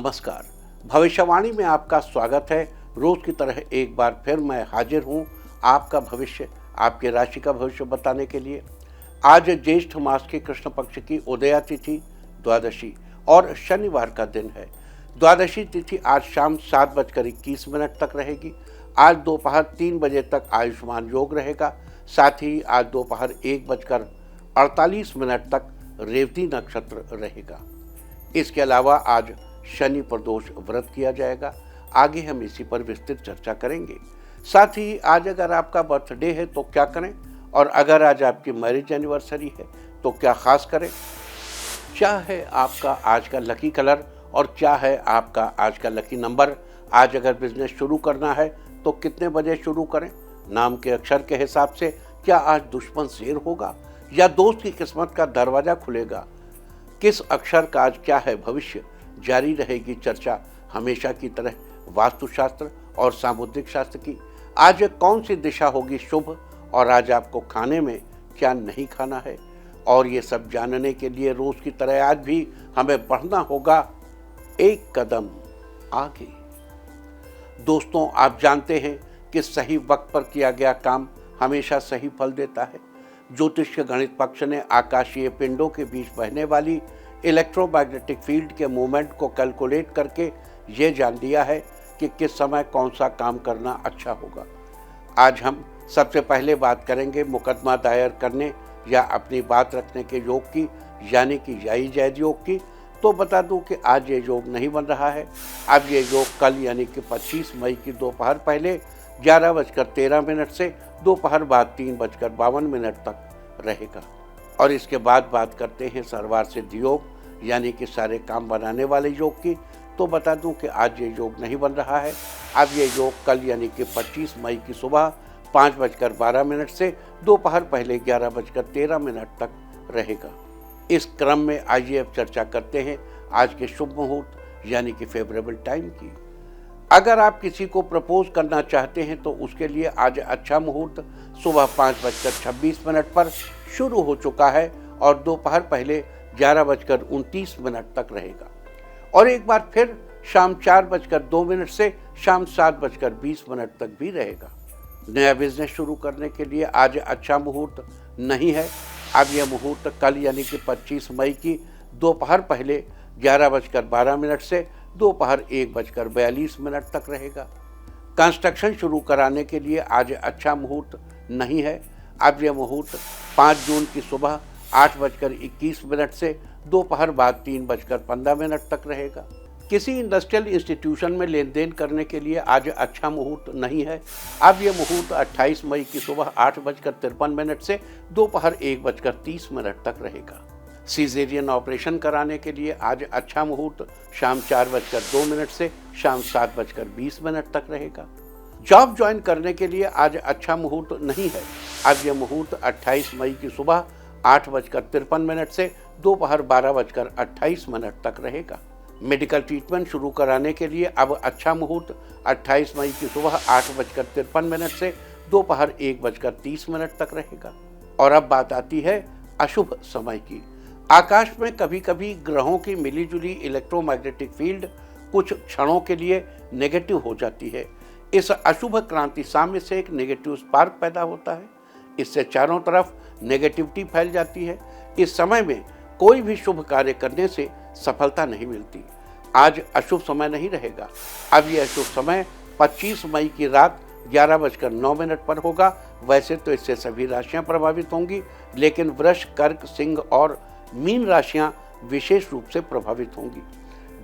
नमस्कार। भविष्यवाणी में आपका स्वागत है। रोज की तरह एक बार फिर मैं हाजिर हूँ आपका भविष्य, आपके राशि का भविष्य बताने के लिए। आज ज्येष्ठ मास के कृष्ण पक्ष की उदया तिथि द्वादशी और शनिवार का दिन है। द्वादशी तिथि आज शाम 7:21 तक रहेगी। आज दोपहर 3 बजे तक आयुष्मान योग रहेगा। साथ ही आज दोपहर 1:48 तक रेवती नक्षत्र रहेगा। इसके अलावा आज शनि प्रदोष व्रत किया जाएगा। आगे हम इसी पर विस्तृत चर्चा करेंगे। साथ ही आज अगर आपका बर्थडे है तो क्या करें, और अगर आज आपकी मैरिज एनिवर्सरी है तो क्या खास करें। क्या है आपका आज का लकी कलर और क्या है आपका आज का लकी नंबर। आज अगर बिजनेस शुरू करना है तो कितने बजे शुरू करें। नाम के अक्षर के हिसाब से क्या आज दुश्मन शेर होगा या दोस्त की किस्मत का दरवाजा खुलेगा। किस अक्षर का आज क्या है भविष्य, जारी रहेगी चर्चा हमेशा की तरह वास्तुशास्त्र और सामुद्रिक शास्त्र की। आज कौन सी दिशा होगी शुभ और आज आपको खाने में क्या नहीं खाना है, और ये सब जानने के लिए रोज की तरह आज भी हमें बढ़ना होगा एक कदम आगे। दोस्तों, आप जानते हैं कि सही वक्त पर किया गया काम हमेशा सही फल देता है। ज्योतिष के गणित पक्ष ने आकाशीय पिंडों के बीच बहने वाली इलेक्ट्रोमैग्नेटिक फील्ड के मूवमेंट को कैलकुलेट करके ये जान लिया है कि किस समय कौन सा काम करना अच्छा होगा। आज हम सबसे पहले बात करेंगे मुकदमा दायर करने या अपनी बात रखने के योग की, यानी कि जायज जैद योग की। तो बता दूं कि आज ये योग नहीं बन रहा है। अब ये योग कल यानी कि 25 मई की दोपहर पहले 11:13 से दोपहर बाद 3:52 तक रहेगा। और इसके बाद बात करते हैं सर्वार सिद्ध योग यानी कि सारे काम बनाने वाले योग की। तो बता दूं कि आज ये योग नहीं बन रहा है। अब ये योग कल यानी कि 25 मई की सुबह 5:12 से दोपहर पहले 11:13 तक रहेगा। इस क्रम में आइए अब चर्चा करते हैं आज के शुभ मुहूर्त यानी कि फेवरेबल टाइम की। अगर आप किसी को प्रपोज करना चाहते हैं तो उसके लिए आज अच्छा मुहूर्त सुबह 5:26 पर शुरू हो चुका है और दोपहर पहले 11:29 तक रहेगा, और एक बार फिर शाम 4:02 से शाम 7:20 तक भी रहेगा। नया बिजनेस शुरू करने के लिए आज अच्छा मुहूर्त नहीं है। अब यह मुहूर्त कल यानी कि 25 मई की दोपहर पहले 11:12 से दोपहर 1:42 तक रहेगा। कंस्ट्रक्शन शुरू कराने के लिए आज अच्छा मुहूर्त नहीं है। अब यह मुहूर्त 5 जून की सुबह 8:21 से दोपहर बाद 3:15 तक रहेगा। किसी इंडस्ट्रियल इंस्टीट्यूशन में लेन देन करने के लिए आज अच्छा मुहूर्त नहीं है। अब यह मुहूर्त 28 मई की सुबह 8:53 से दोपहर 1:30 तक रहेगा। सीजेरियन ऑपरेशन कराने के लिए आज अच्छा मुहूर्त शाम 4:02 से शाम 7:20 तक रहेगा। जॉब ज्वाइन करने के लिए आज अच्छा मुहूर्त नहीं है। अब यह मुहूर्त 28 मई की सुबह 8:53 से दोपहर 12:28 तक रहेगा। मेडिकल ट्रीटमेंट शुरू कराने के लिए अब अच्छा मुहूर्त 28 मई की सुबह 8:53 से दोपहर 1:30 तक रहेगा। और अब बात आती है अशुभ समय की। आकाश में कभी कभी ग्रहों की मिलीजुली इलेक्ट्रोमैग्नेटिक फील्ड कुछ क्षणों के लिए नेगेटिव हो जाती है। इस अशुभ क्रांति साम्य से एक नेगेटिव स्पार्क पैदा होता है। इससे चारों तरफ नेगेटिविटी फैल जाती है। इस समय में कोई भी शुभ कार्य करने से सफलता नहीं मिलती। आज अशुभ समय नहीं रहेगा। अब यह अशुभ समय 25 मई की रात 11:09 पर होगा। वैसे तो इससे सभी राशियां प्रभावित होंगी, लेकिन वृष, कर्क, सिंह और मीन राशियां विशेष रूप से प्रभावित होंगी।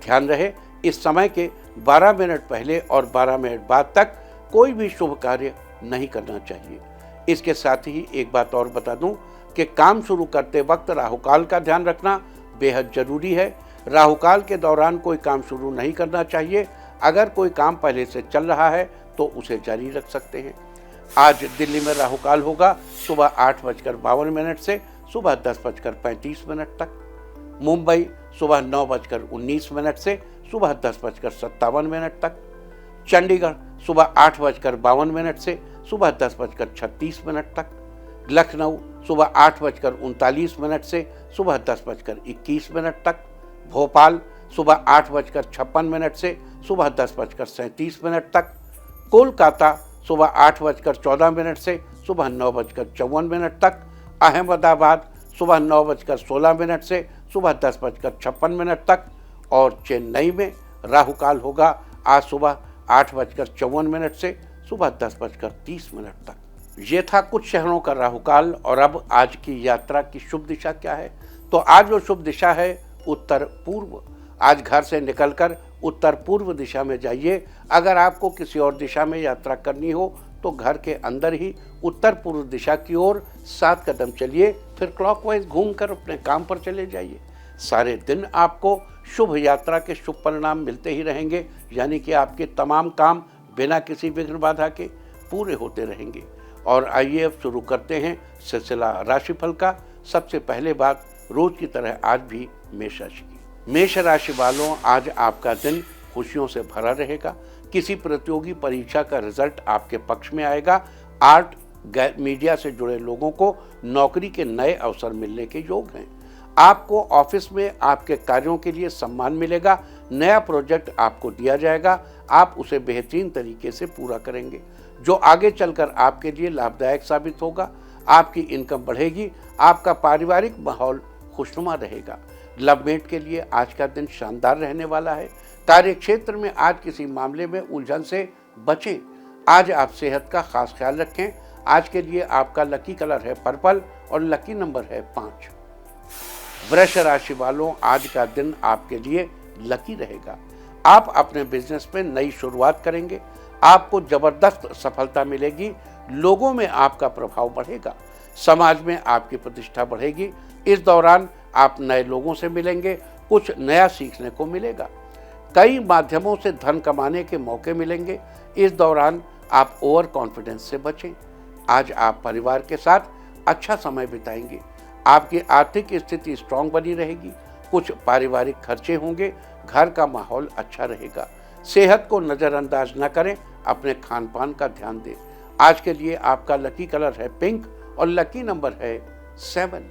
ध्यान रहे, इस समय के 12 मिनट पहले और 12 मिनट बाद तक कोई भी शुभ कार्य नहीं करना चाहिए। इसके साथ ही एक बात और बता दूं कि काम शुरू करते वक्त राहुकाल का ध्यान रखना बेहद जरूरी है। राहुकाल के दौरान कोई काम शुरू नहीं करना चाहिए। अगर कोई काम पहले से चल रहा है तो उसे जारी रख सकते हैं। आज दिल्ली में राहुकाल होगा सुबह 8:52 से सुबह 10:35 तक। मुंबई सुबह 9:19 से सुबह 10:57 तक। चंडीगढ़ सुबह 8:52 से सुबह 10:36 तक। लखनऊ सुबह 8:39 से सुबह 10:21 तक। भोपाल सुबह 8:56 से सुबह 10:37 तक। कोलकाता सुबह 8:14 से सुबह 9:54 तक। अहमदाबाद सुबह 9:16 से सुबह 10:56 तक। और चेन्नई में राहु काल होगा आज सुबह 8:54 से सुबह 10:30 तक। ये था कुछ शहरों का राहु काल। और अब आज की यात्रा की शुभ दिशा क्या है? तो आज जो शुभ दिशा है उत्तर पूर्व। आज घर से निकलकर उत्तर पूर्व दिशा में जाइए। अगर आपको किसी और दिशा में यात्रा करनी हो तो घर के अंदर ही उत्तर पूर्व दिशा की ओर 7 कदम चलिए, फिर क्लॉकवाइज घूमकर अपने काम पर चले जाइए। सारे दिन आपको शुभ यात्रा के शुभ परिणाम मिलते ही रहेंगे, यानी कि आपके तमाम काम बिना किसी विघ्न बाधा के पूरे होते रहेंगे। और आइए अब शुरू करते हैं सिलसिला राशिफल का। सबसे पहले बात रोज की तरह आज भी मेष राशि की। मेष राशि वालों, आज आपका दिन खुशियों से भरा रहेगा। किसी प्रतियोगी परीक्षा का रिजल्ट आपके पक्ष में आएगा। आर्ट मीडिया से जुड़े लोगों को नौकरी के नए अवसर मिलने के योग हैं। आपको ऑफिस में आपके कार्यों के लिए सम्मान मिलेगा। नया प्रोजेक्ट आपको दिया जाएगा, आप उसे बेहतरीन तरीके से पूरा करेंगे, जो आगे चलकर आपके लिए लाभदायक साबित होगा। आपकी इनकम बढ़ेगी। आपका पारिवारिक माहौल खुशनुमा रहेगा। लवमेट के लिए आज का दिन शानदार रहने वाला है। कार्य क्षेत्र में आज किसी मामले में उलझन से बचें। आज आप सेहत का खास ख्याल रखें। आज के लिए आपका लकी कलर है पर्पल और लकी नंबर है 5। वृष राशि वालों, आज का दिन आपके लिए लकी रहेगा। आप अपने बिजनेस में नई शुरुआत करेंगे। आपको जबरदस्त सफलता मिलेगी। लोगों में आपका प्रभाव बढ़ेगा। समाज में आपकी प्रतिष्ठा बढ़ेगी। इस दौरान आप नए लोगों से मिलेंगे, कुछ नया सीखने को मिलेगा। कई माध्यमों से धन कमाने के मौके मिलेंगे। इस दौरान आप ओवर कॉन्फिडेंस से बचें। आज आप परिवार के साथ अच्छा समय बिताएंगे। आपकी आर्थिक स्थिति स्ट्रांग बनी रहेगी। कुछ पारिवारिक खर्चे होंगे। घर का माहौल अच्छा रहेगा। सेहत को नज़रअंदाज न करें, अपने खान पान का ध्यान दें। आज के लिए आपका लकी कलर है पिंक और लकी नंबर है 7।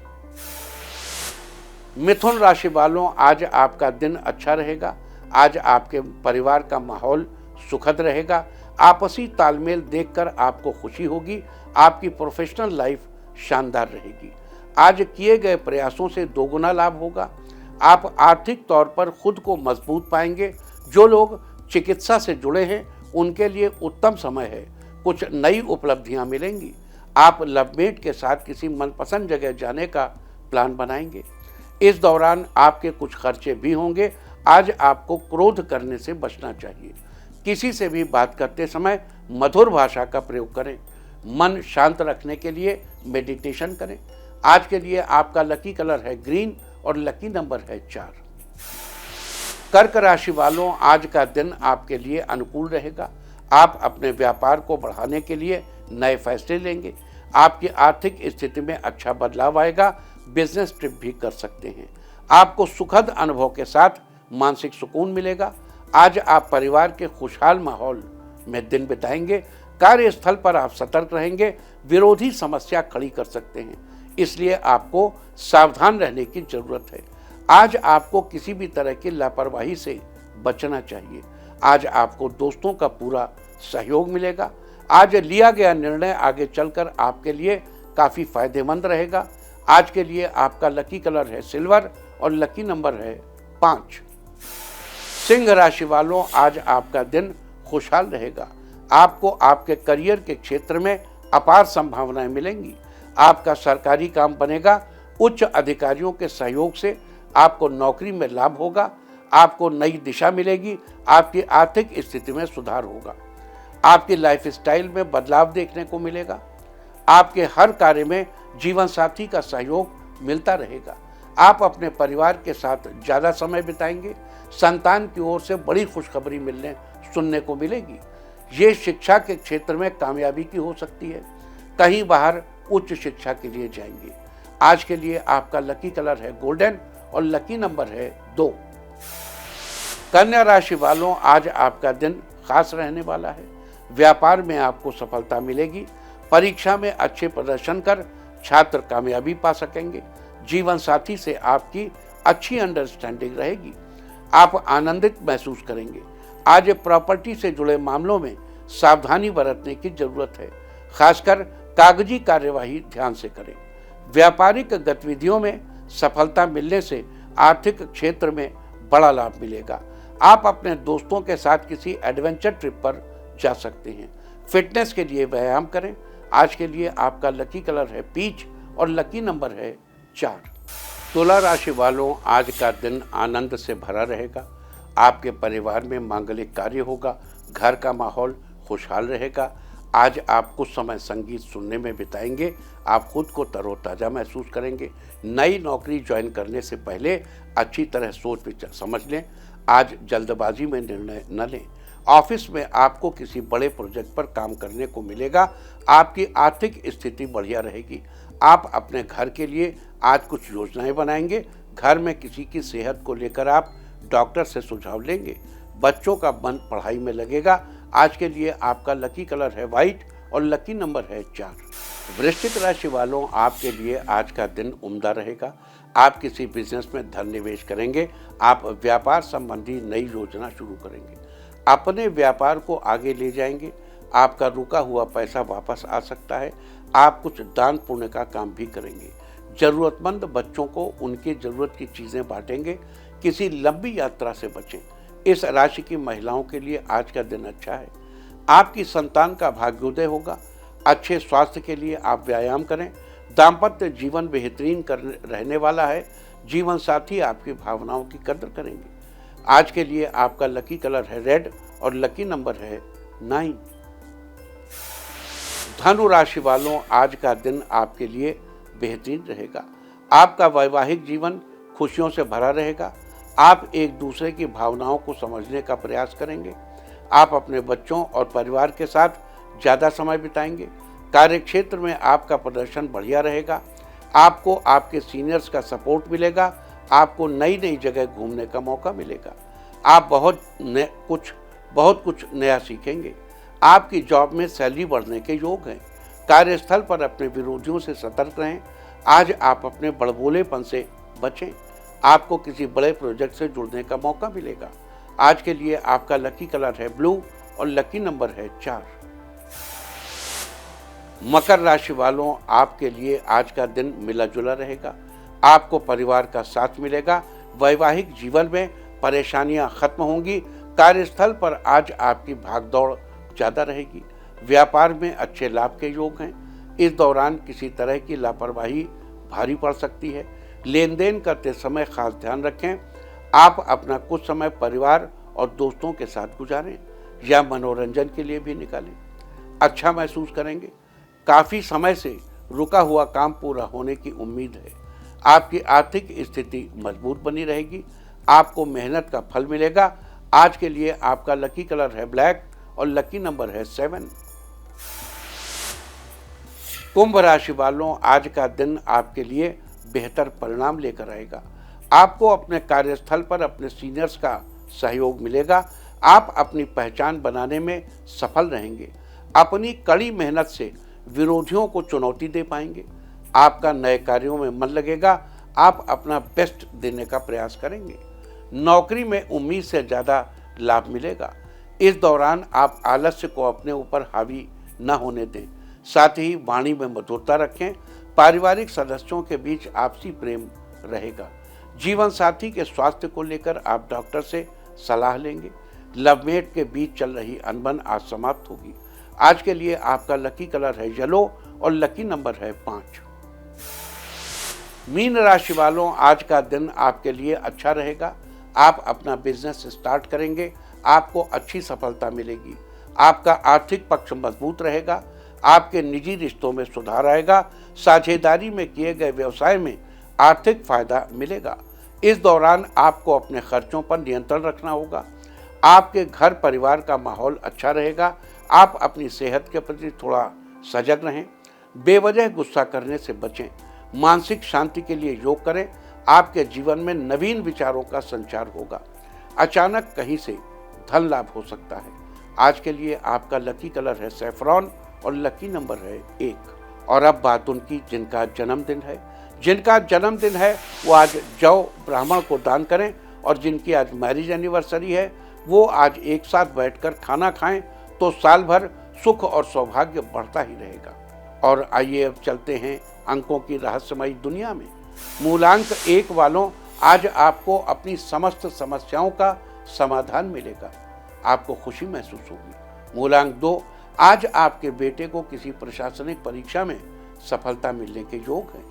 मिथुन राशि वालों, आज आपका दिन अच्छा रहेगा। आज आपके परिवार का माहौल सुखद रहेगा। आपसी तालमेल देखकर आपको खुशी होगी। आपकी प्रोफेशनल लाइफ शानदार रहेगी। आज किए गए प्रयासों से दोगुना लाभ होगा। आप आर्थिक तौर पर खुद को मजबूत पाएंगे। जो लोग चिकित्सा से जुड़े हैं उनके लिए उत्तम समय है। कुछ नई उपलब्धियां मिलेंगी। आप लवमेट के साथ किसी मनपसंद जगह जाने का प्लान बनाएंगे। इस दौरान आपके कुछ खर्चे भी होंगे। आज आपको क्रोध करने से बचना चाहिए। किसी से भी बात करते समय मधुर भाषा का प्रयोग करें। मन शांत रखने के लिए मेडिटेशन करें। आज के लिए आपका लकी कलर है ग्रीन और लकी नंबर है 4। कर्क राशि वालों, आज का दिन आपके लिए अनुकूल रहेगा। आप अपने व्यापार को बढ़ाने के लिए नए फैसले लेंगे। आपकी आर्थिक स्थिति में अच्छा बदलाव आएगा। बिजनेस ट्रिप भी कर सकते हैं। आपको सुखद अनुभव के साथ मानसिक सुकून मिलेगा। आज आप परिवार के खुशहाल माहौल में दिन बिताएंगे। कार्यस्थल पर आप सतर्क रहेंगे। विरोधी समस्या खड़ी कर सकते हैं, इसलिए आपको सावधान रहने की जरूरत है। आज आपको किसी भी तरह की लापरवाही से बचना चाहिए। आज आपको दोस्तों का पूरा सहयोग मिलेगा। आज लिया गया निर्णय आगे चलकर आपके लिए काफ़ी फायदेमंद रहेगा। आज के लिए आपका लकी कलर है सिल्वर और लकी नंबर है 5। सिंह राशि वालों, आज आपका दिन खुशहाल रहेगा। आपको आपके करियर के क्षेत्र में अपार संभावनाएं मिलेंगी। आपका सरकारी काम बनेगा। उच्च अधिकारियों के सहयोग से आपको नौकरी में लाभ होगा। आपको नई दिशा मिलेगी। आपकी आर्थिक स्थिति में सुधार होगा। आपकी लाइफ स्टाइल में बदलाव देखने को मिलेगा। आपके हर कार्य में जीवन साथी का सहयोग मिलता रहेगा। आप अपने परिवार के साथ ज़्यादा समय बिताएंगे। संतान की ओर से बड़ी खुशखबरी सुनने को मिलेगी। ये शिक्षा के क्षेत्र में कामयाबी की हो सकती है। कहीं बाहर उच्च शिक्षा के लिए जाएंगे। आज के लिए आपका लकी कलर है गोल्डन और लकी नंबर है 2। कन्या राशि वालों, आज आपका दिन खास रहने वाला है। व्यापार में आपको सफलता मिलेगी। परीक्षा में अच्छे प्रदर्शन कर छात्र कामयाबी पा सकेंगे। जीवन साथी से आपकी अच्छी अंडरस्टैंडिंग रहेगी। आप आनंदित महसूस करेंगे। आज प्रॉपर्टी से जुड़े मामलों में सावधानी बरतने की जरूरत है, खासकर कागजी कार्यवाही ध्यान से करें। व्यापारिक गतिविधियों में सफलता मिलने से आर्थिक क्षेत्र में बड़ा लाभ मिलेगा। आप अपने दोस्तों के साथ किसी एडवेंचर ट्रिप पर जा सकते हैं। फिटनेस के लिए व्यायाम करें। आज के लिए आपका लकी कलर है पीच और लकी नंबर है 4। तुला राशि वालों, आज का दिन आनंद से भरा रहेगा। आपके परिवार में मांगलिक कार्य होगा, घर का माहौल खुशहाल रहेगा। आज आप कुछ समय संगीत सुनने में बिताएंगे। आप खुद को तरोताज़ा महसूस करेंगे। नई नौकरी ज्वाइन करने से पहले अच्छी तरह सोच विचार समझ लें। आज जल्दबाजी में निर्णय न लें। ऑफिस में आपको किसी बड़े प्रोजेक्ट पर काम करने को मिलेगा। आपकी आर्थिक स्थिति बढ़िया रहेगी। आप अपने घर के लिए आज कुछ योजनाएं बनाएंगे। घर में किसी की सेहत को लेकर आप डॉक्टर से सुझाव लेंगे। बच्चों का मन पढ़ाई में लगेगा। आज के लिए आपका लकी कलर है वाइट और लकी नंबर है 4। वृश्चिक राशि वालों, आपके लिए आज का दिन उम्दा रहेगा। आप किसी बिजनेस में धन निवेश करेंगे। आप व्यापार संबंधी नई योजना शुरू करेंगे। अपने व्यापार को आगे ले जाएंगे। आपका रुका हुआ पैसा वापस आ सकता है। आप कुछ दान पुण्य का काम भी करेंगे। जरूरतमंद बच्चों को उनकी जरूरत की चीज़ें बांटेंगे। किसी लंबी यात्रा से बचें। इस राशि की महिलाओं के लिए आज का दिन अच्छा है। आपकी संतान का भाग्योदय होगा। अच्छे स्वास्थ्य के लिए आप व्यायाम करें। दाम्पत्य जीवन बेहतरीन रहने वाला है। जीवन साथी आपकी भावनाओं की कदर करेंगे। आज के लिए आपका लकी कलर है रेड और लकी नंबर है 9। धनु राशि वालों, आज का दिन आपके लिए बेहतरीन रहेगा। आपका वैवाहिक जीवन खुशियों से भरा रहेगा। आप एक दूसरे की भावनाओं को समझने का प्रयास करेंगे। आप अपने बच्चों और परिवार के साथ ज़्यादा समय बिताएंगे। कार्यक्षेत्र में आपका प्रदर्शन बढ़िया रहेगा। आपको आपके सीनियर्स का सपोर्ट मिलेगा। आपको नई नई जगह घूमने का मौका मिलेगा। आप बहुत कुछ नया सीखेंगे। आपकी जॉब में सैलरी बढ़ने के योग हैं। कार्यस्थल पर अपने विरोधियों से सतर्क रहें। आज आप अपने बड़बोलेपन से बचें। आपको किसी बड़े प्रोजेक्ट से जुड़ने का मौका मिलेगा। आज के लिए आपका लकी कलर है ब्लू और लकी नंबर है 4। मकर राशि वालों, आपके लिए आज का दिन मिला जुला रहेगा। आपको परिवार का साथ मिलेगा। वैवाहिक जीवन में परेशानियां खत्म होंगी। कार्यस्थल पर आज आपकी भागदौड़ ज़्यादा रहेगी। व्यापार में अच्छे लाभ के योग हैं। इस दौरान किसी तरह की लापरवाही भारी पड़ सकती है। लेन देन करते समय खास ध्यान रखें। आप अपना कुछ समय परिवार और दोस्तों के साथ गुजारें या मनोरंजन के लिए भी निकालें। अच्छा महसूस करेंगे। काफ़ी समय से रुका हुआ काम पूरा होने की उम्मीद है। आपकी आर्थिक स्थिति मजबूत बनी रहेगी। आपको मेहनत का फल मिलेगा। आज के लिए आपका लकी कलर है ब्लैक और लकी नंबर है 7। कुंभ राशि वालों, आज का दिन आपके लिए बेहतर परिणाम लेकर आएगा। आपको अपने कार्यस्थल पर अपने सीनियर्स का सहयोग मिलेगा। आप अपनी पहचान बनाने में सफल रहेंगे। अपनी कड़ी मेहनत से विरोधियों को चुनौती दे पाएंगे। आपका नए कार्यों में मन लगेगा। आप अपना बेस्ट देने का प्रयास करेंगे। नौकरी में उम्मीद से ज़्यादा लाभ मिलेगा। इस दौरान आप आलस्य को अपने ऊपर हावी न होने दें। साथ ही वाणी में मधुरता रखें। पारिवारिक सदस्यों के बीच आपसी प्रेम रहेगा। जीवन साथी के स्वास्थ्य को लेकर आप डॉक्टर से सलाह लेंगे। लवमेट के बीच चल रही अनबन आज समाप्त होगी। आज के लिए आपका लकी कलर है येलो और लकी नंबर है 5। मीन राशि वालों, आज का दिन आपके लिए अच्छा रहेगा। आप अपना बिजनेस स्टार्ट करेंगे। आपको अच्छी सफलता मिलेगी। आपका आर्थिक पक्ष मजबूत रहेगा। आपके निजी रिश्तों में सुधार आएगा। साझेदारी में किए गए व्यवसाय में आर्थिक फायदा मिलेगा। इस दौरान आपको अपने खर्चों पर नियंत्रण रखना होगा। आपके घर परिवार का माहौल अच्छा रहेगा। आप अपनी सेहत के प्रति थोड़ा सजग रहें। बेवजह गुस्सा करने से बचें। मानसिक शांति के लिए योग करें। आपके जीवन में नवीन विचारों का संचार होगा। अचानक कहीं से धन लाभ हो सकता है। आज के लिए आपका लकी कलर है सैफरॉन और लकी नंबर है 1। और अब बात उनकी जिनका जन्मदिन है। जिनका जन्मदिन है वो आज जौ ब्राह्मण को दान करें और जिनकी आज मैरिज एनिवर्सरी है वो आज एक साथ बैठकर खाना खाएं तो साल भर सुख और सौभाग्य बढ़ता ही रहेगा। और आइए अब चलते हैं अंकों की रहस्यमयी दुनिया में। मूलांक 1 वालों, आज आपको अपनी समस्त समस्याओं का समाधान मिलेगा, आपको खुशी महसूस होगी। मूलांक 2, आज आपके बेटे को किसी प्रशासनिक परीक्षा में सफलता मिलने के योग है।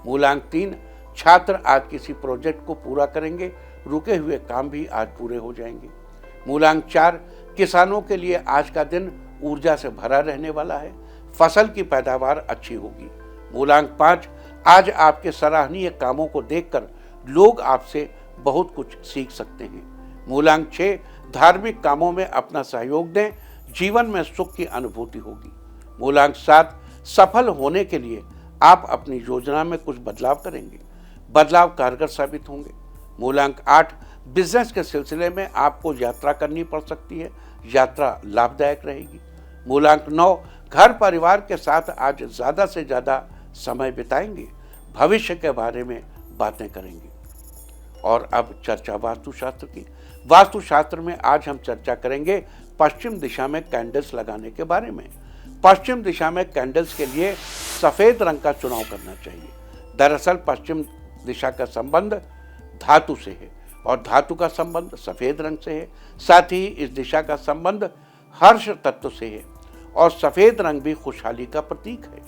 मूलांक 3, छात्र आज किसी प्रोजेक्ट को पूरा करेंगे, रुके हुए काम भी आज पूरे हो जाएंगे। मूलांक 4, किसानों के लिए आज का दिन ऊर्जा से भरा रहने वाला है, फसल की पैदावार अच्छी होगी। मूलांक 5, आज आपके सराहनीय कामों को देखकर लोग आपसे बहुत कुछ सीख सकते हैं। मूलांक 6, धार्मिक कामों में अपना सहयोग दें, जीवन में सुख की अनुभूति होगी। मूलांक 7, सफल होने के लिए आप अपनी योजना में कुछ बदलाव करेंगे, बदलाव कारगर साबित होंगे। मूलांक 8, बिजनेस के सिलसिले में आपको यात्रा करनी पड़ सकती है, यात्रा लाभदायक रहेगी। मूलांक 9, घर परिवार के साथ आज ज़्यादा से ज़्यादा समय बिताएंगे, भविष्य के बारे में बातें करेंगे। और अब चर्चा वास्तुशास्त्र की। वास्तुशास्त्र में आज हम चर्चा करेंगे पश्चिम दिशा में कैंडल्स लगाने के बारे में। पश्चिम दिशा में कैंडल्स के लिए सफ़ेद रंग का चुनाव करना चाहिए। दरअसल पश्चिम दिशा का संबंध धातु से है और धातु का संबंध सफ़ेद रंग से है। साथ ही इस दिशा का संबंध हर्ष तत्व से है और सफ़ेद रंग भी खुशहाली का प्रतीक है।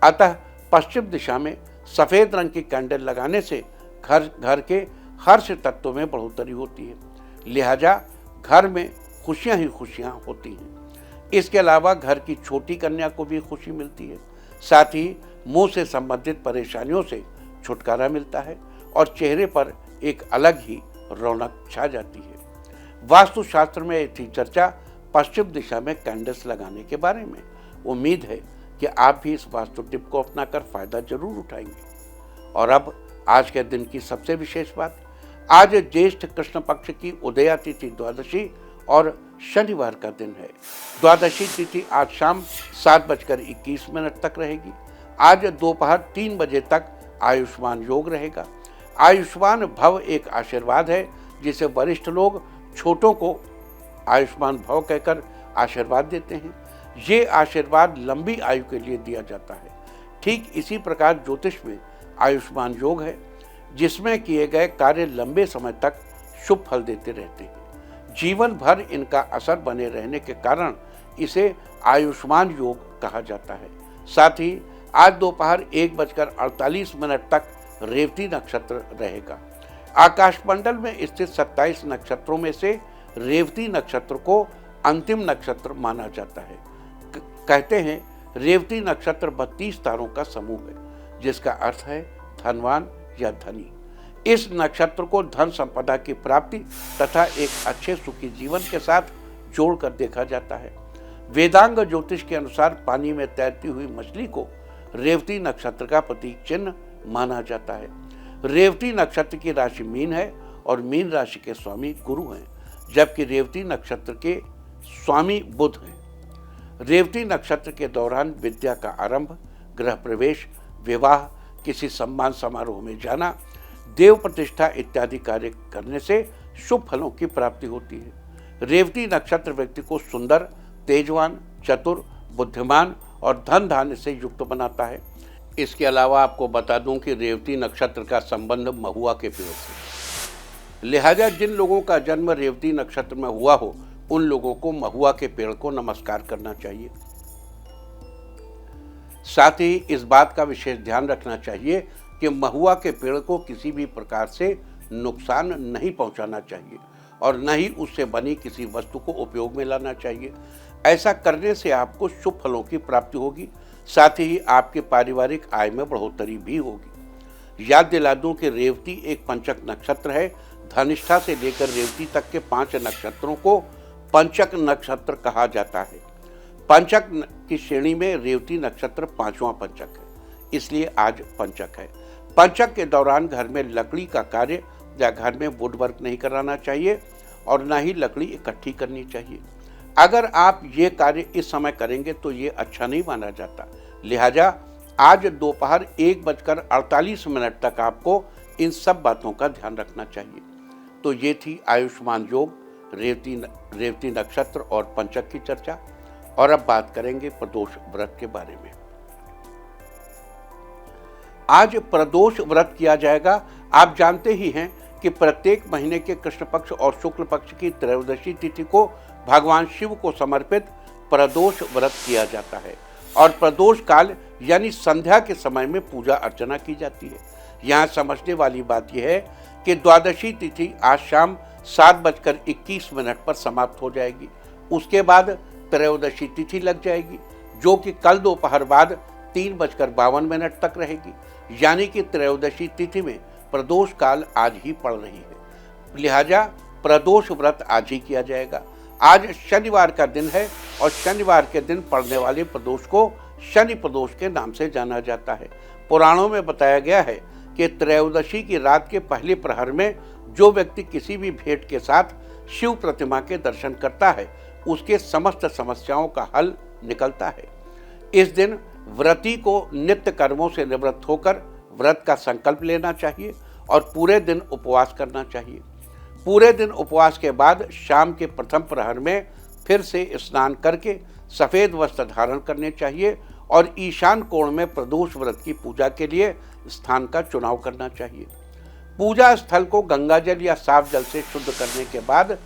अतः पश्चिम दिशा में सफ़ेद रंग की कैंडल लगाने से घर के हर्ष तत्व में बढ़ोतरी होती है, लिहाजा घर में खुशियां ही खुशियां होती हैं। इसके अलावा घर की छोटी कन्या को भी खुशी मिलती है। साथ ही मुंह से संबंधित परेशानियों से छुटकारा मिलता है और चेहरे पर एक अलग ही रौनक छा जाती है। वास्तुशास्त्र में थी चर्चा पश्चिम दिशा में कैंडल्स लगाने के बारे में। उम्मीद है कि आप भी इस वास्तु टिप को अपनाकर फायदा जरूर उठाएंगे। और अब आज के दिन की सबसे विशेष बात, आज ज्येष्ठ कृष्ण पक्ष की उदया तिथि द्वादशी और शनिवार का दिन है। द्वादशी तिथि आज शाम 7:21 तक रहेगी। आज दोपहर 3 बजे तक आयुष्मान योग रहेगा। आयुष्मान भव एक आशीर्वाद है जिसे वरिष्ठ लोग छोटों को आयुष्मान भव कहकर आशीर्वाद देते हैं। ये आशीर्वाद लंबी आयु के लिए दिया जाता है। ठीक इसी प्रकार ज्योतिष में आयुष्मान योग है जिसमें किए गए कार्य लंबे समय तक शुभ फल देते रहते हैं। जीवन भर इनका असर बने रहने के कारण इसे आयुष्मान योग कहा जाता है। साथ ही आज दोपहर 1:48 तक रेवती नक्षत्र रहेगा। आकाशमंडल में स्थित 27 नक्षत्रों में से रेवती नक्षत्र को अंतिम नक्षत्र माना जाता है। कहते हैं रेवती नक्षत्र 32 तारों का समूह है जिसका अर्थ है धनवान या धनी। इस नक्षत्र को धन संपदा की प्राप्ति तथा एक अच्छे सुखी जीवन के साथ जोड़कर देखा जाता है। वेदांग ज्योतिष के अनुसार पानी में तैरती हुई मछली को रेवती नक्षत्र का प्रतीक चिन्ह माना जाता है। रेवती नक्षत्र की राशि मीन है और मीन राशि के स्वामी गुरु हैं, जबकि रेवती नक्षत्र के स्वामी बुध हैं। रेवती नक्षत्र के दौरान विद्या का आरंभ, गृह प्रवेश, विवाह, किसी सम्मान समारोह में जाना, देव प्रतिष्ठा इत्यादि कार्य करने से शुभ फलों की प्राप्ति होती है। रेवती नक्षत्र व्यक्ति को सुंदर, तेजवान, चतुर, बुद्धिमान और धन धान्य से युक्त बनाता है। इसके अलावा आपको बता दूं कि रेवती नक्षत्र का संबंध महुआ के पेड़ से, लिहाजा जिन लोगों का जन्म रेवती नक्षत्र में हुआ हो उन लोगों को महुआ के पेड़ को नमस्कार करना चाहिए। साथ ही इस बात का विशेष ध्यान रखना चाहिए कि महुआ के पेड़ को किसी भी प्रकार से नुकसान नहीं पहुंचाना चाहिए और न ही उससे बनी किसी वस्तु को उपयोग में लाना चाहिए। ऐसा करने से आपको शुभ फलों की प्राप्ति होगी, साथ ही आपके पारिवारिक आय में बढ़ोतरी भी होगी। याद दिला दूं कि रेवती एक पंचक नक्षत्र है। धनिष्ठा से लेकर रेवती तक के 5 नक्षत्रों को पंचक नक्षत्र कहा जाता है। पंचक की श्रेणी में रेवती नक्षत्र 5वां पंचक है, इसलिए आज पंचक है। पंचक के दौरान घर में लकड़ी का कार्य या घर में वुड वर्क नहीं कराना चाहिए और ना ही लकड़ी इकट्ठी करनी चाहिए। अगर आप ये कार्य इस समय करेंगे तो ये अच्छा नहीं माना जाता, लिहाजा आज दोपहर 1:48 तक आपको इन सब बातों का ध्यान रखना चाहिए। तो ये थी आयुष्मान योग, रेवती नक्षत्र और पंचक की चर्चा। और अब बात करेंगे प्रदोष व्रत के बारे में। आज प्रदोष व्रत किया जाएगा। आप जानते ही हैं कि प्रत्येक महीने के कृष्ण पक्ष और शुक्ल पक्ष की त्रयोदशी तिथि को भगवान शिव को समर्पित प्रदोष व्रत किया जाता है और प्रदोष काल यानी संध्या के समय में पूजा अर्चना की जाती है। यहाँ समझने वाली बात यह है कि द्वादशी तिथि आज शाम 7:21 पर समाप्त हो जाएगी। उसके बाद त्रयोदशी तिथि लग जाएगी, जो कि कल दोपहर बाद 3:52 तक रहेगी। यानी कि त्रयोदशी तिथि में प्रदोष काल आज ही पड़ रही है, लिहाजा प्रदोष व्रत आज ही किया जाएगा। आज शनिवार का दिन है और शनिवार के दिन पड़ने वाले प्रदोष को शनि प्रदोष के नाम से जाना जाता है। पुराणों में बताया गया है कि त्रयोदशी की रात के पहले प्रहर में जो व्यक्ति किसी भी भेंट के साथ शिव प्रतिमा के दर्शन करता है, उसके समस्त समस्याओं का हल निकलता है। इस दिन व्रती को नित्य कर्मों से निवृत्त होकर व्रत का संकल्प लेना चाहिए और पूरे दिन उपवास करना चाहिए। पूरे दिन उपवास के बाद शाम के प्रथम प्रहर में फिर से स्नान करके सफ़ेद वस्त्र धारण करने चाहिए और ईशान कोण में प्रदोष व्रत की पूजा के लिए स्थान का चुनाव करना चाहिए। पूजा स्थल को गंगा जल या साफ जल से शुद्ध करने के बाद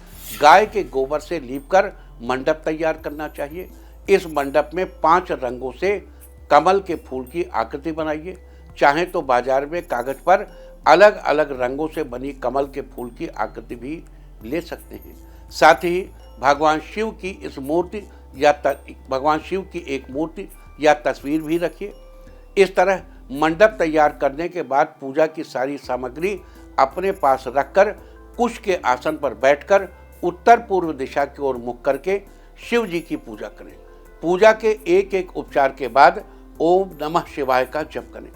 गाय के गोबर से लीपकर मंडप तैयार करना चाहिए। इस मंडप में 5 रंगों से कमल के फूल की आकृति बनाइए। चाहे तो बाजार में कागज पर अलग अलग रंगों से बनी कमल के फूल की आकृति भी ले सकते हैं। साथ ही भगवान शिव की एक मूर्ति या तस्वीर भी रखिए। इस तरह मंडप तैयार करने के बाद पूजा की सारी सामग्री अपने पास रखकर कुश के आसन पर बैठकर उत्तर पूर्व दिशा की ओर मुख करके शिव जी की पूजा करें। पूजा के एक एक उपचार के बाद ओम नमः शिवाय का जप करें।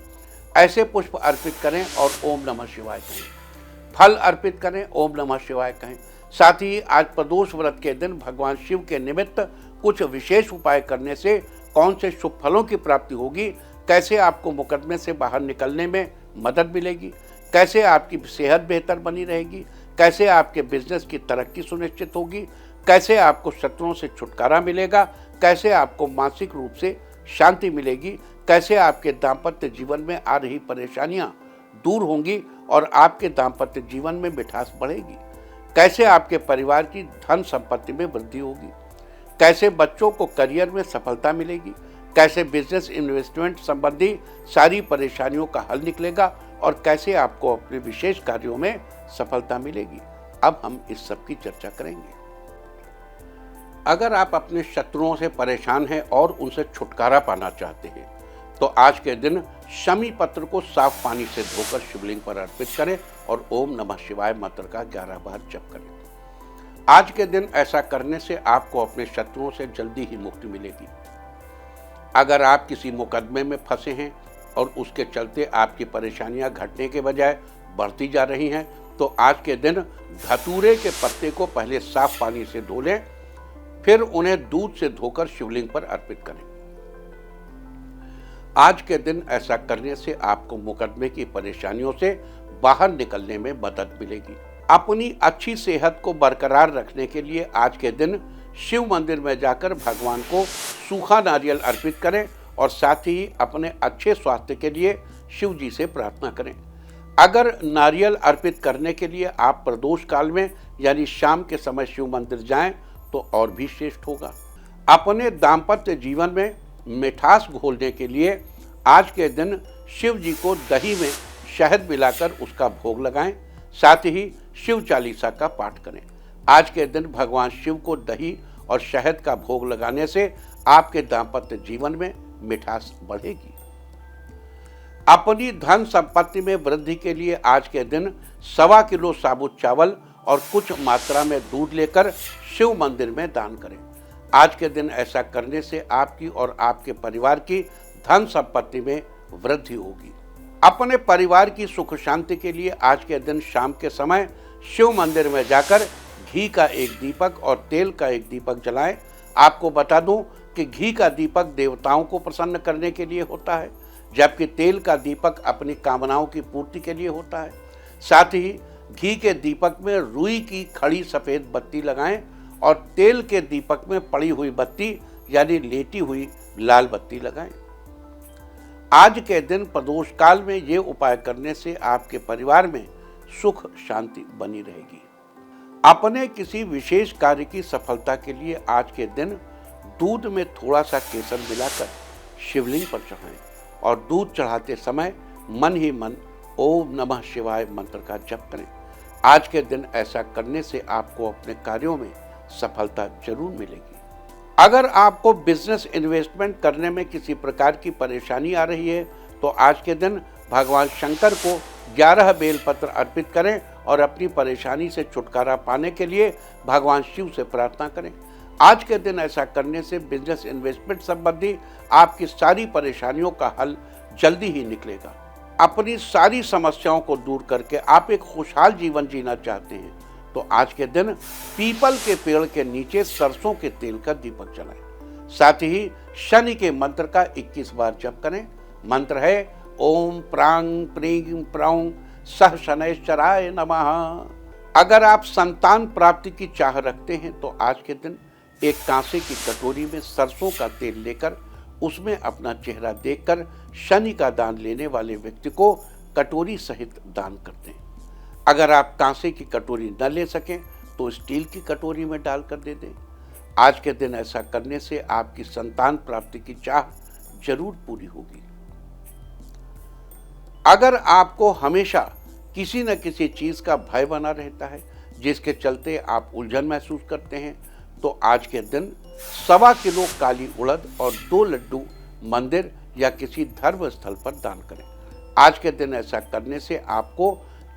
ऐसे पुष्प अर्पित करें और ओम नमः शिवाय कहें। फल अर्पित करें, ओम नमः शिवाय कहें। साथ ही आज प्रदोष व्रत के दिन भगवान शिव के निमित्त कुछ विशेष उपाय करने से कौन से शुभ फलों की प्राप्ति होगी, कैसे आपको मुकदमे से बाहर निकलने में मदद मिलेगी, कैसे आपकी सेहत बेहतर बनी रहेगी, कैसे आपके बिजनेस की तरक्की सुनिश्चित होगी, कैसे आपको शत्रुओं से छुटकारा मिलेगा, कैसे आपको मानसिक रूप से शांति मिलेगी, कैसे आपके दाम्पत्य जीवन में आ रही परेशानियां दूर होंगी और आपके दाम्पत्य जीवन में मिठास बढ़ेगी, कैसे आपके परिवार की धन संपत्ति में वृद्धि होगी, कैसे बच्चों को करियर में सफलता मिलेगी, कैसे बिजनेस इन्वेस्टमेंट संबंधी सारी परेशानियों का हल निकलेगा और कैसे आपको अपने विशेष कार्यों में सफलता मिलेगी। अब हम इस सब की चर्चा करेंगे। अगर आप अपने शत्रुओं से परेशान हैं और उनसे छुटकारा पाना चाहते हैं तो आज के दिन शमी पत्र को साफ पानी से धोकर शिवलिंग पर अर्पित करें और ओम नमः शिवाय मंत्र का 11 बार जप करें। आज के दिन ऐसा करने से आपको अपने शत्रुओं से जल्दी ही मुक्ति मिलेगी। अगर आप किसी मुकदमे में फंसे हैं और उसके चलते आपकी परेशानियां घटने के बजाय बढ़ती जा रही हैं तो आज के दिन धतूरे के पत्ते को पहले साफ पानी से धो लें, फिर उन्हें दूध से धोकर शिवलिंग पर अर्पित करें। आज के दिन ऐसा करने से आपको मुकदमे की परेशानियों से बाहर निकलने में मदद मिलेगी। अपनी अच्छी सेहत को बरकरार रखने के लिए आज के दिन शिव मंदिर में जाकर भगवान को सूखा नारियल अर्पित करें और साथ ही अपने अच्छे स्वास्थ्य के लिए शिव जी से प्रार्थना करें। अगर नारियल अर्पित करने के लिए आप प्रदोष काल में यानी शाम के समय शिव मंदिर जाएं तो और भी श्रेष्ठ होगा। अपने दाम्पत्य जीवन में मिठास घोलने के लिए आज के दिन शिव जी को दही में शहद मिलाकर उसका भोग लगाएं। साथ ही शिव चालीसा का पाठ करें। आज के दिन भगवान शिव को दही और शहद का भोग लगाने से आपके दाम्पत्य जीवन में मिठास बढ़ेगी। अपनी धन संपत्ति में वृद्धि के लिए आज के दिन 1.25 किलो साबुत चावल और कुछ मात्रा में दूध लेकर शिव मंदिर में दान करें। आज के दिन ऐसा करने से आपकी और आपके परिवार की धन संपत्ति में वृद्धि होगी। अपने परिवार की सुख शांति के लिए आज के दिन शाम के समय शिव मंदिर में जाकर घी का एक दीपक और तेल का एक दीपक जलाएं। आपको बता दूं कि घी का दीपक देवताओं को प्रसन्न करने के लिए होता है, जबकि तेल का दीपक अपनी कामनाओं की पूर्ति के लिए होता है। साथ ही घी के दीपक में रुई की खड़ी सफेद बत्ती लगाएं और तेल के दीपक में पड़ी हुई बत्ती यानी लेटी हुई लाल बत्ती लगाएं। आज के दिन प्रदोष काल में ये उपाय करने से आपके परिवार में सुख शांति बनी रहेगी। अपने किसी विशेष कार्य की सफलता के लिए आज के दिन दूध में थोड़ा सा केसर मिलाकर शिवलिंग पर चढ़ाएं और दूध चढ़ाते समय मन ही मन ओम नमः शिवाय मंत्र का जप करें। आज के दिन ऐसा करने से आपको अपने कार्यों में सफलता जरूर मिलेगी। अगर आपको बिजनेस इन्वेस्टमेंट करने में किसी प्रकार की परेशानी आ रही है तो आज के दिन भगवान शंकर को 11 बेलपत्र अर्पित करें और अपनी परेशानी से छुटकारा पाने के लिए भगवान शिव से प्रार्थना करें। आज के दिन ऐसा करने से बिजनेस इन्वेस्टमेंट संबंधी आपकी सारी परेशानियों का हल जल्दी ही निकलेगा। अपनी सारी समस्याओं को दूर करके आप एक खुशहाल जीवन जीना चाहते हैं तो आज के दिन पीपल के पेड़ के नीचे सरसों के तेल का दीपक जलाएं। साथ ही शनि के मंत्र का 21 बार जप करें। मंत्र है ओम प्रांग प्रीं प्रौं सह शनैश्चराय नमः। अगर आप संतान प्राप्ति की चाह रखते हैं तो आज के दिन एक कांसे की कटोरी में सरसों का तेल लेकर उसमें अपना चेहरा देखकर शनि का दान लेने वाले व्यक्ति को कटोरी सहित दान कर दें। अगर आप कांसे की कटोरी न ले सकें तो स्टील की कटोरी में डालकर दे दें। आज के दिन ऐसा करने से आपकी संतान प्राप्ति की चाह जरूर पूरी होगी। अगर आपको हमेशा किसी न किसी चीज का भय बना रहता है जिसके चलते आप उलझन महसूस करते हैं तो आज के दिन 1.25 किलो काली उड़द और 2 लड्डू मंदिर या किसी धर्म स्थल पर दान करें। आज के दिन ऐसा करने से आपको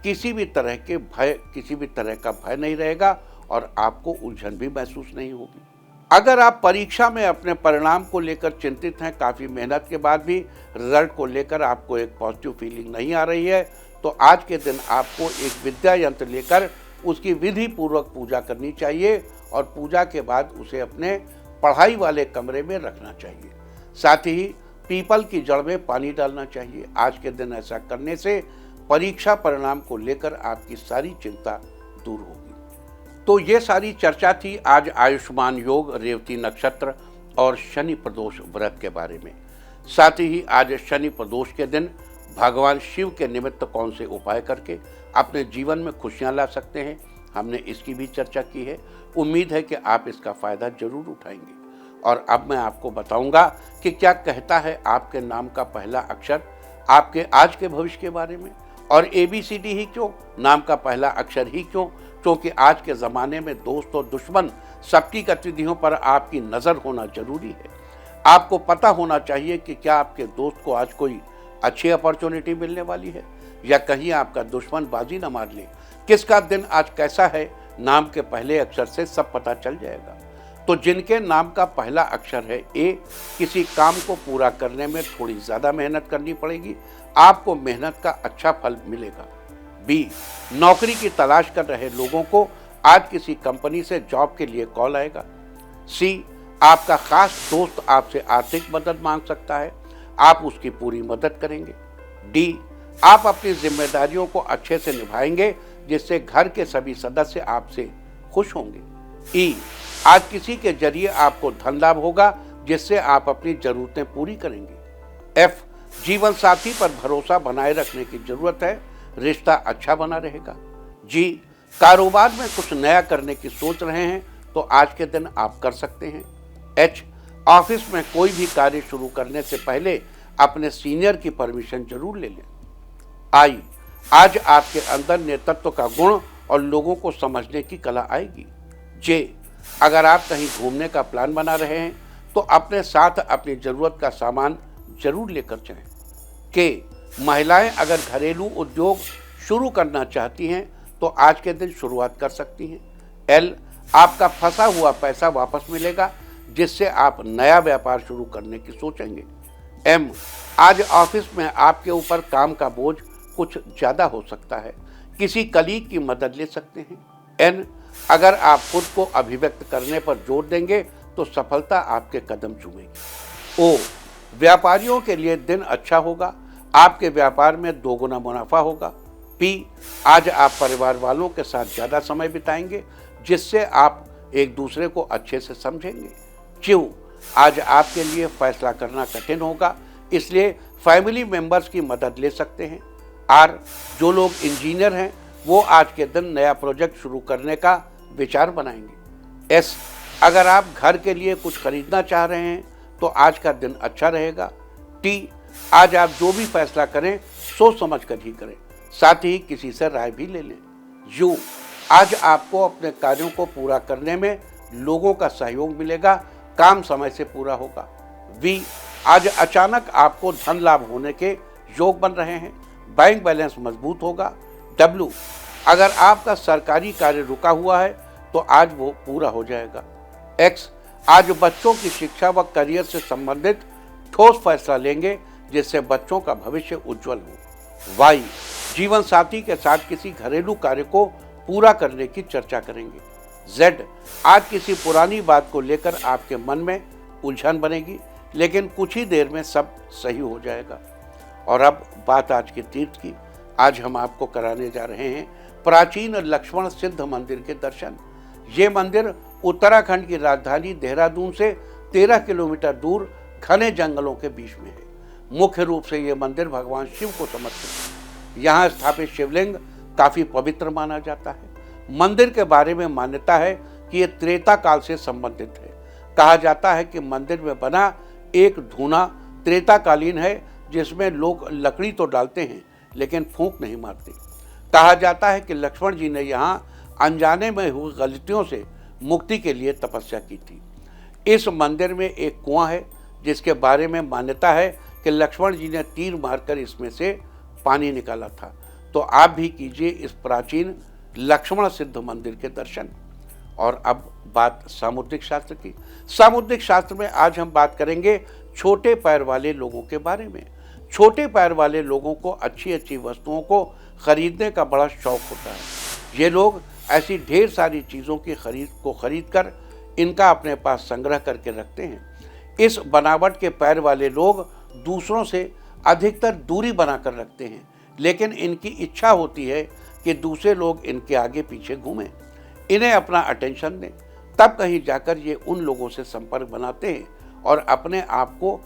किसी भी तरह का भय नहीं रहेगा और आपको उलझन भी महसूस नहीं होगी। अगर आप परीक्षा में अपने परिणाम को लेकर चिंतित हैं, काफ़ी मेहनत के बाद भी रिजल्ट को लेकर आपको एक पॉजिटिव फीलिंग नहीं आ रही है तो आज के दिन आपको एक विद्या यंत्र लेकर उसकी विधि पूर्वक पूजा करनी चाहिए और पूजा के बाद उसे अपने पढ़ाई वाले कमरे में रखना चाहिए। साथ ही पीपल की जड़ में पानी डालना चाहिए। आज के दिन ऐसा करने से परीक्षा परिणाम को लेकर आपकी सारी चिंता दूर होगी। तो ये सारी चर्चा थी आज आयुष्मान योग, रेवती नक्षत्र और शनि प्रदोष व्रत के बारे में। साथ ही आज शनि प्रदोष के दिन भगवान शिव के निमित्त कौन से उपाय करके अपने जीवन में खुशियां ला सकते हैं, हमने इसकी भी चर्चा की है। उम्मीद है कि आप इसका फायदा जरूर उठाएंगे। और अब मैं आपको बताऊंगा कि क्या कहता है आपके नाम का पहला अक्षर आपके आज के भविष्य के बारे में। और ABCD ही क्यों, नाम का पहला अक्षर ही क्यों? क्योंकि आज के ज़माने में दोस्त और दुश्मन सबकी गतिविधियों पर आपकी नज़र होना जरूरी है। आपको पता होना चाहिए कि क्या आपके दोस्त को आज कोई अच्छी अपॉर्चुनिटी मिलने वाली है या कहीं आपका दुश्मन बाजी न मार ले। किसका दिन आज कैसा है, नाम के पहले अक्षर से सब पता चल जाएगा। तो जिनके नाम का पहला अक्षर है A, किसी काम को पूरा करने में थोड़ी ज़्यादा मेहनत करनी पड़ेगी, आपको मेहनत का अच्छा फल मिलेगा। B, नौकरी की तलाश कर रहे लोगों को आज किसी कंपनी से जॉब के लिए कॉल आएगा। C, आपका खास दोस्त आपसे आर्थिक मदद मांग सकता है, आप उसकी पूरी मदद करेंगे। D, आप अपनी जिम्मेदारियों को अच्छे से निभाएंगे जिससे घर के सभी सदस्य आपसे खुश होंगे। E, आज किसी के जरिए आपको धन लाभ होगा जिससे आप अपनी जरूरतें पूरी करेंगे। F, जीवन साथी पर भरोसा बनाए रखने की जरूरत है, रिश्ता अच्छा बना रहेगा। G, कारोबार में कुछ नया करने की सोच रहे हैं तो आज के दिन आप कर सकते हैं। H, ऑफिस में कोई भी कार्य शुरू करने से पहले अपने सीनियर की परमिशन जरूर ले लें। I, आज आपके अंदर नेतृत्व का गुण और लोगों को समझने की कला आएगी। J, अगर आप कहीं घूमने का प्लान बना रहे हैं तो अपने साथ अपनी जरूरत का सामान जरूर लेकर जाएं। K, महिलाएं अगर घरेलू उद्योग शुरू करना चाहती हैं तो आज के दिन शुरुआत कर सकती हैं। L, आपका फंसा हुआ पैसा वापस मिलेगा जिससे आप नया व्यापार शुरू करने की सोचेंगे। M, आज ऑफिस में आपके ऊपर काम का बोझ कुछ ज़्यादा हो सकता है, किसी कलीग की मदद ले सकते हैं। N, अगर आप खुद को अभिव्यक्त करने पर जोर देंगे तो सफलता आपके कदम चूमेगी। O, व्यापारियों के लिए दिन अच्छा होगा, आपके व्यापार में 2 गुना मुनाफा होगा। पी, आज आप परिवार वालों के साथ ज़्यादा समय बिताएंगे जिससे आप एक दूसरे को अच्छे से समझेंगे। क्यू, आज आपके लिए फैसला करना कठिन होगा, इसलिए फैमिली मेंबर्स की मदद ले सकते हैं। आर, जो लोग इंजीनियर हैं वो आज के दिन नया प्रोजेक्ट शुरू करने का विचार बनाएंगे। एस, अगर आप घर के लिए कुछ खरीदना चाह रहे हैं तो आज का दिन अच्छा रहेगा। टी, आज आप जो भी फैसला करें सोच समझ कर ही करें, साथ ही किसी से राय भी ले लें। यू, आज आपको अपने कार्यों को पूरा करने में लोगों का सहयोग मिलेगा, काम समय से पूरा होगा। वी, आज अचानक आपको धन लाभ होने के योग बन रहे हैं, बैंक बैलेंस मजबूत होगा। डब्ल्यू, अगर आपका सरकारी कार्य रुका हुआ है तो आज वो पूरा हो जाएगा। एक्स, आज बच्चों की शिक्षा व करियर से संबंधित ठोस फैसला लेंगे जिससे बच्चों का भविष्य उज्जवल हो। वाई, जीवन साथी के साथ किसी घरेलू कार्य को पूरा करने की चर्चा करेंगे। जेड, आज किसी पुरानी बात को लेकर आपके मन में उलझन बनेगी, लेकिन कुछ ही देर में सब सही हो जाएगा। और अब बात आज के तीर्थ की। आज हम आपको कराने जा रहे हैं प्राचीन लक्ष्मण सिद्ध मंदिर के दर्शन। ये मंदिर उत्तराखंड की राजधानी देहरादून से 13 किलोमीटर दूर घने जंगलों के बीच में है। मुख्य रूप से ये मंदिर भगवान शिव को समर्पित है। यहाँ स्थापित शिवलिंग काफी पवित्र माना जाता है। मंदिर के बारे में मान्यता है कि ये त्रेता काल से संबंधित है। कहा जाता है कि मंदिर में बना एक धूना त्रेताकालीन है, जिसमें लोग लकड़ी तो डालते हैं लेकिन फूंक नहीं मारते। कहा जाता है कि लक्ष्मण जी ने यहाँ अनजाने में हुई गलतियों से मुक्ति के लिए तपस्या की थी। इस मंदिर में एक कुआं है जिसके बारे में मान्यता है कि लक्ष्मण जी ने तीर मारकर इसमें से पानी निकाला था। तो आप भी कीजिए इस प्राचीन लक्ष्मण सिद्ध मंदिर के दर्शन। और अब बात सामुद्रिक शास्त्र की। सामुद्रिक शास्त्र में आज हम बात करेंगे छोटे पैर वाले लोगों के बारे में। छोटे पैर वाले लोगों को अच्छी अच्छी वस्तुओं को खरीदने का बड़ा शौक होता है। ये लोग ऐसी ढेर सारी चीज़ों की खरीद कर इनका अपने पास संग्रह करके रखते हैं। इस बनावट के पैर वाले लोग दूसरों से अधिकतर दूरी बनाकर रखते हैं, लेकिन इनकी इच्छा होती है कि दूसरे लोग इनके आगे पीछे घूमें, इन्हें अपना अटेंशन दें। तब कहीं जाकर ये उन लोगों से संपर्क बनाते हैं और अपने आप को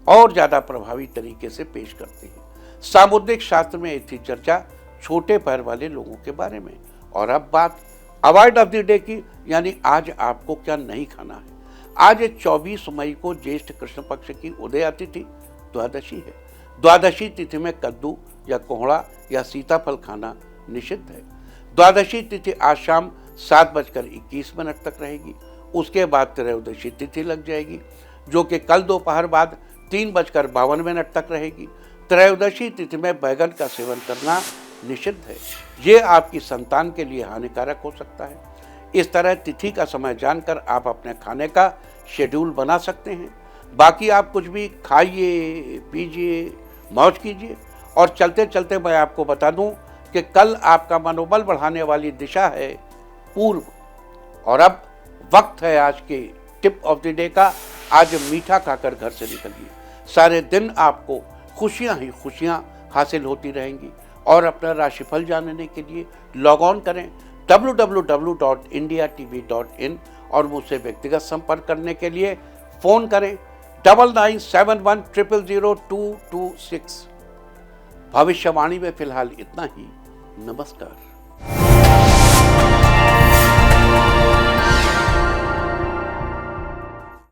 और ज़्यादा प्रभावी तरीके से पेश करते हैं। सामुद्रिक शास्त्र में थी चर्चा छोटे पैर वाले लोगों के बारे में। और अब बात अवॉइड ऑफ द डे की, यानी आज आपको क्या नहीं खाना है। आज 24 मई को ज्येष्ठ कृष्ण पक्ष की उदया तिथि द्वादशी है। द्वादशी तिथि में कद्दू या कोहड़ा या सीताफल खाना निषिद्ध है। द्वादशी तिथि आज शाम 7:21 तक रहेगी। उसके बाद त्रयोदशी तिथि लग जाएगी, जो कि कल दोपहर बाद 3:52 तक रहेगी। त्रयोदशी तिथि में बैगन का सेवन करना निषिद्ध है। ये आपकी संतान के लिए हानिकारक हो सकता है। इस तरह तिथि का समय जानकर आप अपने खाने का शेड्यूल बना सकते हैं। बाकी आप कुछ भी खाइए, पीजिए, मौज कीजिए। और चलते चलते मैं आपको बता दूं कि कल आपका मनोबल बढ़ाने वाली दिशा है पूर्व। और अब वक्त है आज के टिप ऑफ द डे का। आज मीठा खाकर घर से निकलिए। सारे दिन आपको खुशियां ही खुशियां हासिल होती रहेंगी। और अपना राशिफल जानने के लिए लॉग ऑन करें www.indiatv.in और मुझसे व्यक्तिगत संपर्क करने के लिए फ़ोन करें 9971000226। भविष्यवाणी में फिलहाल इतना ही। नमस्कार।